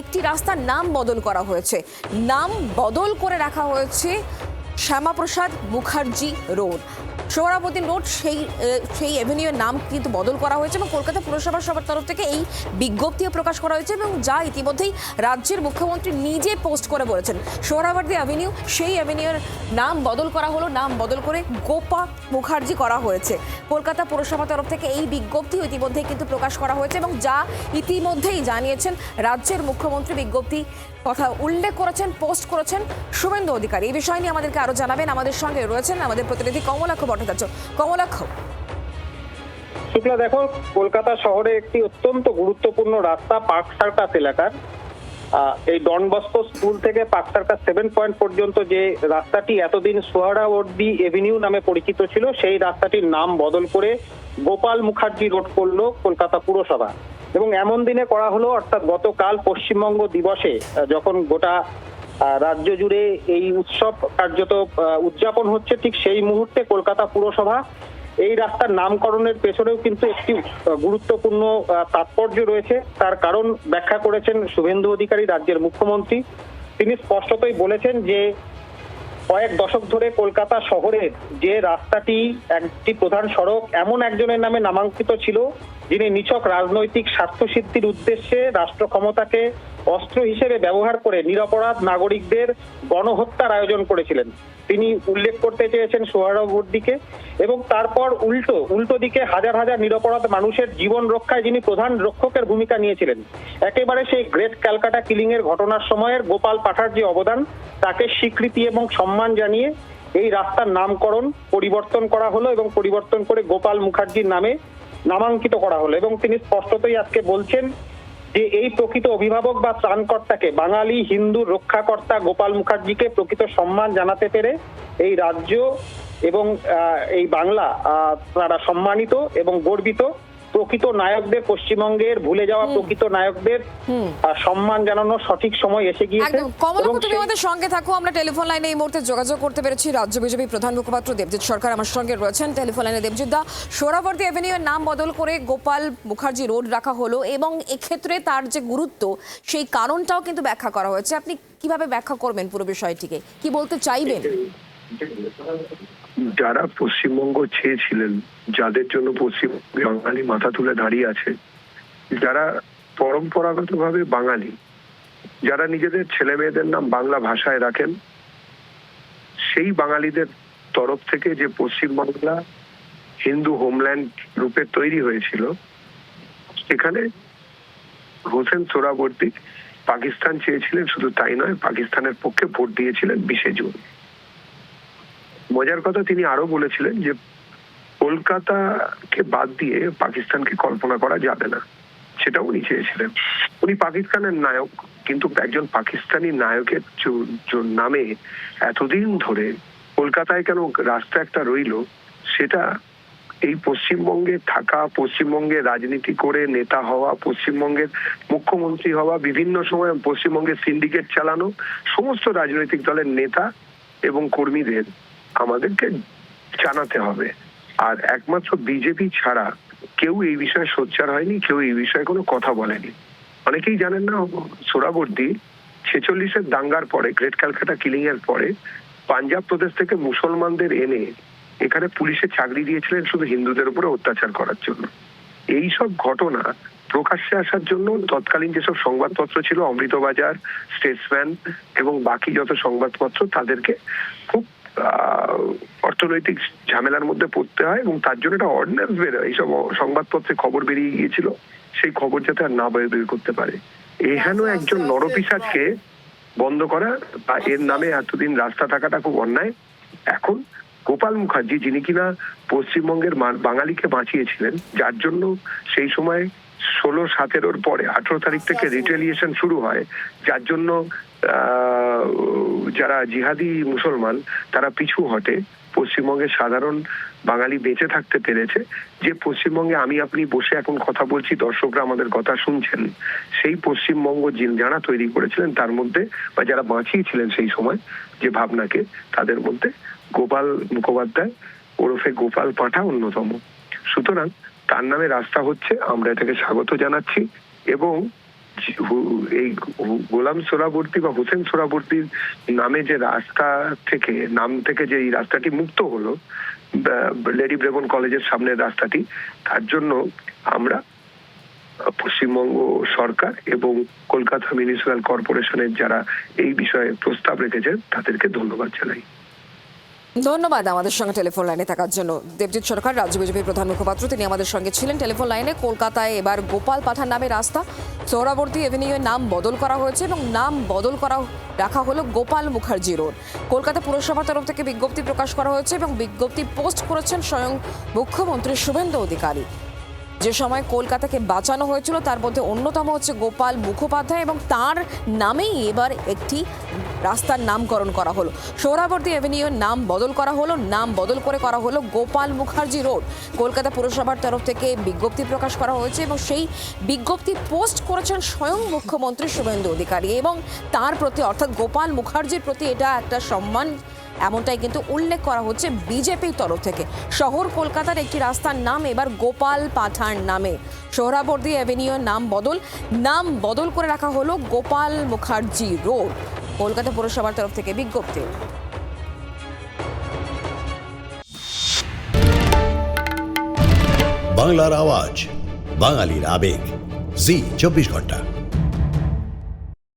একটি রাস্তার নাম বদল করা হয়েছে, নাম বদল করে রাখা হয়েছে শ্যামাপ্রসাদ মুখার্জি রোড, সোহরাবুদ্দিন রোড। সেই অ্যাভিনিউয়ের নাম কিন্তু বদল করা হয়েছে এবং কলকাতা পুরসভার সবার তরফ থেকে এই বিজ্ঞপ্তিও প্রকাশ করা হয়েছে এবং যা ইতিমধ্যেই রাজ্যের মুখ্যমন্ত্রী নিজে পোস্ট করে বলেছেন সোহরাবর্দী অ্যাভিনিউ, সেই অ্যাভিনিউয়ের নাম বদল করা হলো, নাম বদল করে গোপাল মুখার্জি করা হয়েছে। কলকাতা পুরসভার তরফ থেকে এই বিজ্ঞপ্তি ইতিমধ্যেই কিন্তু প্রকাশ করা হয়েছে এবং যা ইতিমধ্যেই জানিয়েছেন রাজ্যের মুখ্যমন্ত্রী, বিজ্ঞপ্তি কথা উল্লেখ করেছেন, পোস্ট করেছেন শুভেন্দু অধিকারী। এই বিষয় নিয়ে আমাদেরকে আরো জানাবেন, আমাদের সঙ্গে রয়েছেন আমাদের প্রতিনিধি কমলাক্ষ ভট্টাচার্য। কমলাক্ষ, শুক্লা, দেখো, কলকাতা শহরে একটি অত্যন্ত গুরুত্বপূর্ণ রাস্তা পার্ক সার্কাস এলাকার, এই ডন বস্কো স্কুল থেকে পার্ক সার্কাস 7 পয়েন্ট পর্যন্ত যে রাস্তাটি এতদিন সোহরাওয়ার্দী এভিনিউ নামে পরিচিত ছিল, সেই রাস্তাটির নাম বদল করে গোপাল মুখার্জি রোড করলো কলকাতা পুরসভা। এবং এমন দিনে করা হলো, অর্থাৎ গতকাল পশ্চিমবঙ্গ দিবসে যখন গোটা রাজ্য জুড়ে এই উৎসব কার্যত উদযাপন হচ্ছে, ঠিক সেই মুহূর্তে কলকাতা পুরসভা এই রাস্তার নামকরণের পেছনেও কিন্তু একটি গুরুত্বপূর্ণ তাৎপর্য রয়েছে। তার কারণ ব্যাখ্যা করেছেন শুভেন্দু অধিকারী, রাজ্যের মুখ্যমন্ত্রী। তিনি স্পষ্টতই বলেছেন যে কয়েক দশক ধরে কলকাতা শহরের যে রাস্তাটি একটি প্রধান সড়ক, এমন একজনের নামে নামাঙ্কিত ছিল যিনি নিছক রাজনৈতিক স্বার্থসিদ্ধির উদ্দেশ্যে রাষ্ট্র ক্ষমতাকে অস্ত্র হিসেবে ব্যবহার করে নিরপরাধ নাগরিকদের গণহত্যার আয়োজন করেছিলেন। তিনি উল্লেখ করতে চেয়েছেন সোহরাওয়ার্দীকে এবং তারপর উল্টো দিকে হাজার হাজার নিরপরাধ মানুষের জীবন রক্ষায় যিনি প্রধান রক্ষকের ভূমিকা নিয়েছিলেন। একেবারে সেই গ্রেট ক্যালকাটা কিলিং এর ঘটনার সময়ের গোপাল পাঠার যে অবদান, তাকে স্বীকৃতি এবং সম্মান জানিয়ে এই রাস্তার নামকরণ পরিবর্তন করা হলো এবং পরিবর্তন করে গোপাল মুখার্জির নামে নামাঙ্কিত করা হলো। এবং তিনি স্পষ্টতই আজকে বলছেন যে এই প্রকৃত অভিভাবক বা ত্রাণকর্তাকে, বাঙালি হিন্দুর রক্ষাকর্তা গোপাল মুখার্জিকে প্রকৃত সম্মান জানাতে পেরে এই রাজ্য এবং এই বাংলা তারা সম্মানিত এবং গর্বিত। প্রকৃত নায়কদের, পশ্চিমবঙ্গের ভুলে যাওয়া প্রকৃত নায়কদের সম্মান জানানোর সঠিক সময় এসে গিয়েছে। কমলাক্ষ, তুমি আমাদের সঙ্গে থাকো। আমরা টেলিফোন লাইনে এই মুহূর্তে যোগাযোগ করতে পেরেছি রাজ্য বিজেপি প্রধান মুখপাত্র দেবজিৎ সরকার আমার সঙ্গে রয়েছেন টেলিফোন লাইনে। দেবজিৎ দা, সোহরাওয়ার্দী অ্যাভিনিউয়ের নাম বদল করে গোপাল মুখার্জি রোড রাখা হলো এবং এক্ষেত্রে তার যে গুরুত্ব, সেই কারণটাও কিন্তু ব্যাখ্যা করা হয়েছে। আপনি কিভাবে ব্যাখ্যা করবেন পুরো বিষয়টিকে, কি বলতে চাইবেন? যারা পশ্চিমবঙ্গ চেয়েছিলেন, যাদের জন্য পশ্চিমবঙ্গে বাঙালি মাথা তুলে দাঁড়িয়ে আছে, যারা পরম্পরাগতভাবে বাঙালি, যারা নিজেদের ছেলে মেয়েদের নাম বাংলা ভাষায় রাখেন, সেই বাঙালিদের তরফ থেকে যে পশ্চিমবাংলা হিন্দু হোমল্যান্ড রূপে তৈরি হয়েছিল, সেখানে হোসেন সোহরাওয়ার্দী পাকিস্তান চেয়েছিলেন। শুধু তাই নয়, পাকিস্তানের পক্ষে ভোট দিয়েছিলেন 20 জুন। মজার কথা, তিনি আরো বলেছিলেন যে কলকাতাকে বাদ দিয়ে পাকিস্তানকে কল্পনা করা যাবে না, সেটাও উনি চেয়েছিলেন। উনি পাকিস্তানের নায়ক, কিন্তু একজন পাকিস্তানি নায়কের নামে এতদিন ধরে কলকাতায় কেন রাস্তা একটা রইল, সেটা এই পশ্চিমবঙ্গে থাকা, পশ্চিমবঙ্গে রাজনীতি করে নেতা হওয়া, পশ্চিমবঙ্গের মুখ্যমন্ত্রী হওয়া, বিভিন্ন সময় পশ্চিমবঙ্গের সিন্ডিকেট চালানো সমস্ত রাজনৈতিক দলের নেতা এবং কর্মীদের আমাদেরকে জানাতে হবে। আর একমাত্র বিজেপি ছাড়া কেউ এই বিষয়ে সোচ্চার হয়নি, কেউ এই বিষয়ে কোনো কথা বলেনি। অনেকেই জানেন না, সোহরাওয়ার্দী 46-এর দাঙ্গার পরে, গ্রেট ক্যালকাটা কিলিং এর পরে পাঞ্জাব প্রদেশ থেকে মুসলমানদের এনে এখানে পুলিশে চাকরি দিয়েছিলেন শুধু হিন্দুদের উপরে অত্যাচার করার জন্য। এই সব ঘটনা প্রকাশ্যে আসার জন্য তৎকালীন যেসব সংবাদপত্র ছিল, অমৃতবাজার, স্টেটসম্যান এবং বাকি যত সংবাদপত্র, তাদেরকে খুব অর্থনৈতিক ঝামেলার মধ্যে পড়তে হয় এবং তার জন্য একটা অর্ডিন্যান্স বেরোয়। এইসব সংবাদপত্রে খবর বেরিয়ে গিয়েছিল, সেই খবর যাতে আর না বের করতে পারে। এহেন একজন নরপিশাচকে বন্ধ করা বা এর নামে এতদিন রাস্তা থাকাটা খুব অন্যায়। এখন গোপাল মুখার্জি, যিনি কিনা পশ্চিমবঙ্গের বাঙালিকে বাঁচিয়েছিলেন, যার জন্য সেই সময় 16-17 পরে 18 তারিখ থেকে রিটেলিয়েশন শুরু হয়, যার জন্য যারা জিহাদি মুসলমান তারা পিছু হটে, পশ্চিমবঙ্গের সাধারণ বাঙালি বেঁচে থাকতে পেরেছে। যে পশ্চিমবঙ্গে আমি আপনি বসে এখন কথা বলছি, দর্শকরা আমাদের কথা শুনছেন, সেই পশ্চিমবঙ্গ যারা তৈরি করেছিলেন তার মধ্যে, বা যারা বাঁচিয়েছিলেন সেই সময় যে ভাবনাকে, তাদের মধ্যে গোপাল মুখোপাধ্যায় ওরফে গোপাল পাঠা অন্যতম। সুতরাং তার নামে রাস্তা হচ্ছে, আমরা এটাকে স্বাগত জানাচ্ছি এবং এই গোলাম সোহরাবর্দী বা হোসেন সোহরাবর্দীর নামে যে রাস্তা থেকে যে এই রাস্তাটি মুক্ত হলো, লেডি ব্রেবন কলেজের সামনের রাস্তাটি, তার জন্য আমরা পশ্চিমবঙ্গ সরকার এবং কলকাতা মিউনিসিপ্যাল কর্পোরেশনের যারা এই বিষয়ে প্রস্তাব রেখেছেন তাদেরকে ধন্যবাদ জানাই। ধন্যবাদ আমাদের সঙ্গে টেলিফোন লাইনে থাকার জন্য। দেবজিৎ সরকার, রাজ্য বিজেপির প্রধান মুখপাত্র, তিনি আমাদের সঙ্গে ছিলেন টেলিফোন লাইনে। কলকাতায় এবার গোপাল পাঠান নামে রাস্তা, সোহরাবর্দী এভিনিউয়ের নাম বদল করা হয়েছে এবং নাম বদল করা রাখা হলো গোপাল মুখার্জি রোড। কলকাতা পুরসভার তরফ থেকে বিজ্ঞপ্তি প্রকাশ করা হয়েছে এবং বিজ্ঞপ্তি পোস্ট করেছেন স্বয়ং মুখ্যমন্ত্রী শুভেন্দু অধিকারী। যে সময় কলকাতাকে বাঁচানো হয়েছিল তার মধ্যে অন্যতম হচ্ছে গোপাল মুখোপাধ্যায় এবং তার নামেই এবার একটি রাস্তার নামকরণ করা হলো। সোহরাবর্দী এভিনিউয়ের নাম বদল করা হলো, নাম বদল করে করা হলো গোপাল মুখার্জি রোড। কলকাতা পুরসভার তরফ থেকে বিজ্ঞপ্তি প্রকাশ করা হয়েছে এবং সেই বিজ্ঞপ্তি পোস্ট করেছেন স্বয়ং মুখ্যমন্ত্রী শুভেন্দু অধিকারী এবং তার প্রতি অর্থাৎ গোপাল মুখার্জির প্রতি এটা একটা সম্মান, এমনটাই কিন্তু উল্লেখ করা হচ্ছে বিজেপির তরফ থেকে। শহর কলকাতার একটি রাস্তার নাম এবার গোপাল পাঠান নামে। সোহরাবর্দী অ্যাভিনিউর নাম বদল করে রাখা হলো গোপাল মুখার্জি রোড। কলকাতা পুরসভার তরফ থেকে বিজ্ঞপ্তি। বাংলার আওয়াজ, বাঙালির আবেগ, জি 24 ঘন্টা।